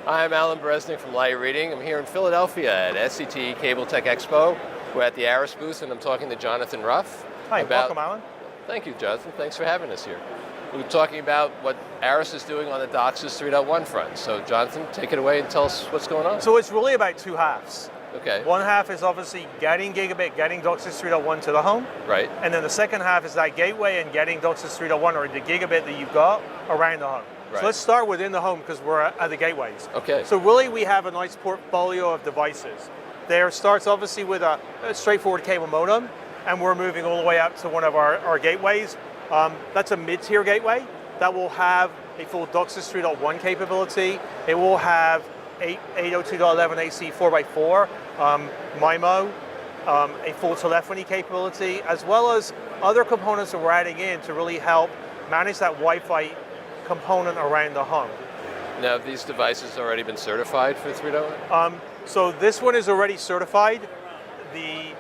I'm Alan Bresnik from Light Reading. I'm here in Philadelphia at SCTE Cable Tech Expo. We're at the Aris booth and I'm talking to Jonathan Ruff. Hi, welcome Alan. Thank you, Jonathan. Thanks for having us here. We're talking about what Aris is doing on the DOCSIS 3.1 front. So Jonathan, take it away and tell us what's going on. So it's really about two halves. Okay. One half is obviously getting Gigabit, getting DOCSIS 3.1 to the home. Right. And then the second half is that gateway and getting DOCSIS 3.1 or the Gigabit that you've got around the home. Right. So let's start within the home because we're at the gateways. Okay. So really we have a nice portfolio of devices. There starts obviously with a straightforward cable modem, and we're moving all the way up to one of our gateways. That's a mid-tier gateway that will have a full DOCSIS 3.1 capability. It will have 802.11 AC 4x4, MIMO, a full telephony capability, as well as other components that we're adding in to really help manage that Wi-Fi component around the home. Now, have these devices already been certified for 3.1? So this one is already certified. The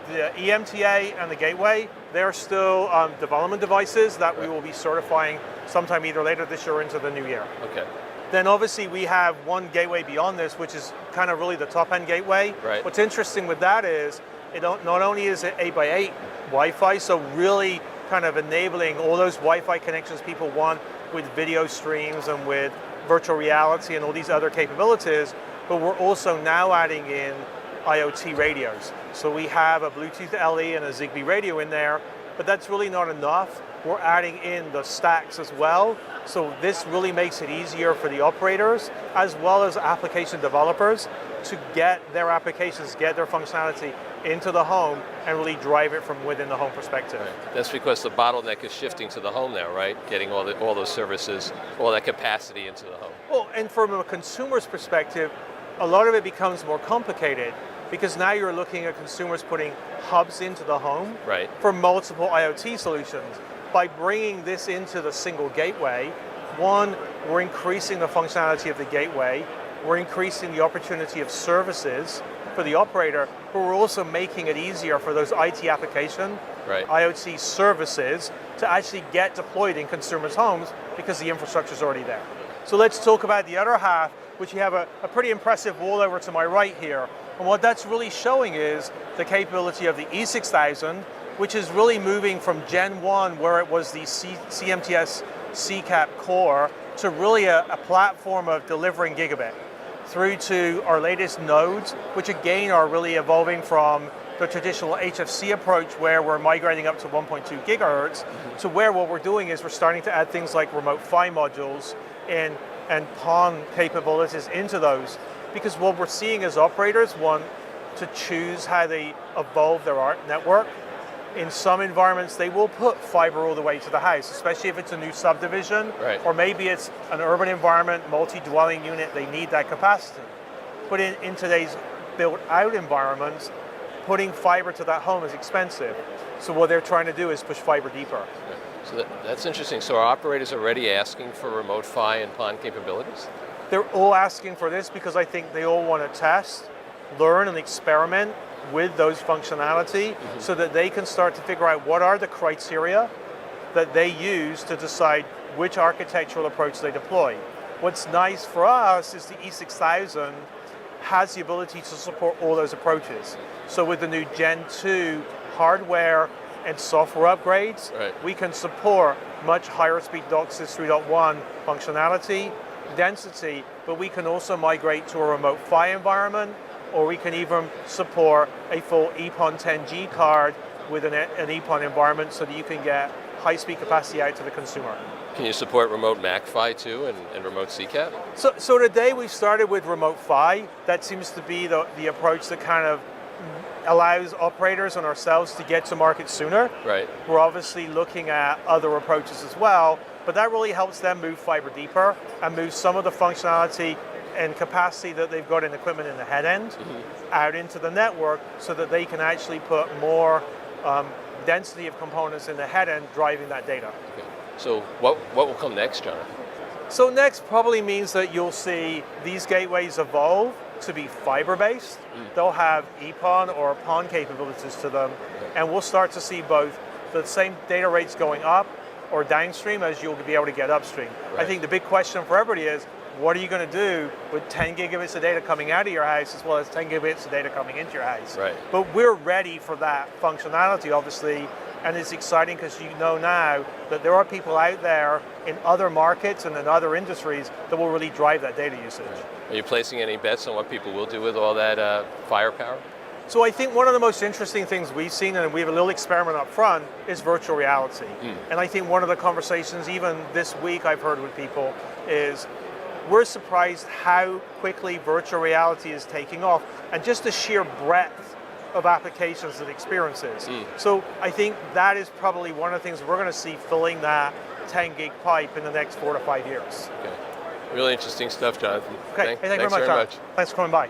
EMTA and the gateway, they're still development devices that we will be certifying sometime either later this year or into the new year. Okay. Then obviously we have one gateway beyond this, which is kind of really the top-end gateway. Right. What's interesting with that is, not only is it 8x8 Wi-Fi, so really kind of enabling all those Wi-Fi connections people want with video streams and with virtual reality and all these other capabilities, but we're also now adding in IoT radios. So we have a Bluetooth LE and a Zigbee radio in there, but that's really not enough. We're adding in the stacks as well. So this really makes it easier for the operators as well as application developers to get their applications, get their functionality into the home and really drive it from within the home perspective. Right. That's because the bottleneck is shifting to the home now, right? Getting all those services, all that capacity into the home. Well, and from a consumer's perspective, a lot of it becomes more complicated because now you're looking at consumers putting hubs into the home for multiple IoT solutions. By bringing this into the single gateway, one, we're increasing the functionality of the gateway, we're increasing the opportunity of services for the operator, but we're also making it easier for those IT application, IoT services to actually get deployed in consumers' homes because the infrastructure is already there. So let's talk about the other half, which you have a pretty impressive wall over to my right here. And what that's really showing is the capability of the E6000, which is really moving from Gen 1, where it was the CMTS CCAP core, to really a platform of delivering Gigabit, through to our latest nodes, which again are really evolving from the traditional HFC approach where we're migrating up to 1.2 gigahertz, to where what we're doing is we're starting to add things like remote PHY modules and PON capabilities into those. Because what we're seeing is operators want to choose how they evolve their network. In some environments, they will put fiber all the way to the house, especially if it's a new subdivision, or maybe it's an urban environment, multi-dwelling unit, they need that capacity. But in today's built-out environments, putting fiber to that home is expensive. So what they're trying to do is push fiber deeper. So that's interesting. So are operators already asking for remote PHY and PON capabilities? They're all asking for this because I think they all want to test, learn, and experiment with those functionality so that they can start to figure out what are the criteria that they use to decide which architectural approach they deploy. What's nice for us is the E6000 has the ability to support all those approaches. So with the new Gen 2 hardware and software upgrades, we can support much higher speed DOCSIS 3.1 functionality, density, but we can also migrate to a remote PHY environment, or we can even support a full EPON 10G card with an EPON environment so that you can get high-speed capacity out to the consumer. Can you support remote MAC-PHY too and remote CCAP? So today we've started with remote PHY. That seems to be the approach that kind of allows operators and ourselves to get to market sooner. We're obviously looking at other approaches as well, but that really helps them move fiber deeper and move some of the functionality and capacity that they've got in equipment in the head end out into the network so that they can actually put more density of components in the head end driving that data. Okay. So what will come next, Jonathan? So next probably means that you'll see these gateways evolve to be fiber-based. They'll have EPON or PON capabilities to them, and we'll start to see both the same data rates going up or downstream as you'll be able to get upstream. I think the big question for everybody is, what are you going to do with 10 gigabits of data coming out of your house as well as 10 gigabits of data coming into your house? Right. But we're ready for that functionality, obviously, and it's exciting because you know now that there are people out there in other markets and in other industries that will really drive that data usage. Right. Are you placing any bets on what people will do with all that firepower? So I think one of the most interesting things we've seen, and we have a little experiment up front, is virtual reality. And I think one of the conversations, even this week I've heard with people, is we're surprised how quickly virtual reality is taking off, and just the sheer breadth of applications and experiences. So I think that is probably one of the things we're going to see filling that 10 gig pipe in the next 4 to 5 years. Okay. Really interesting stuff, Jonathan. Okay, thank you very much. Thanks for coming by.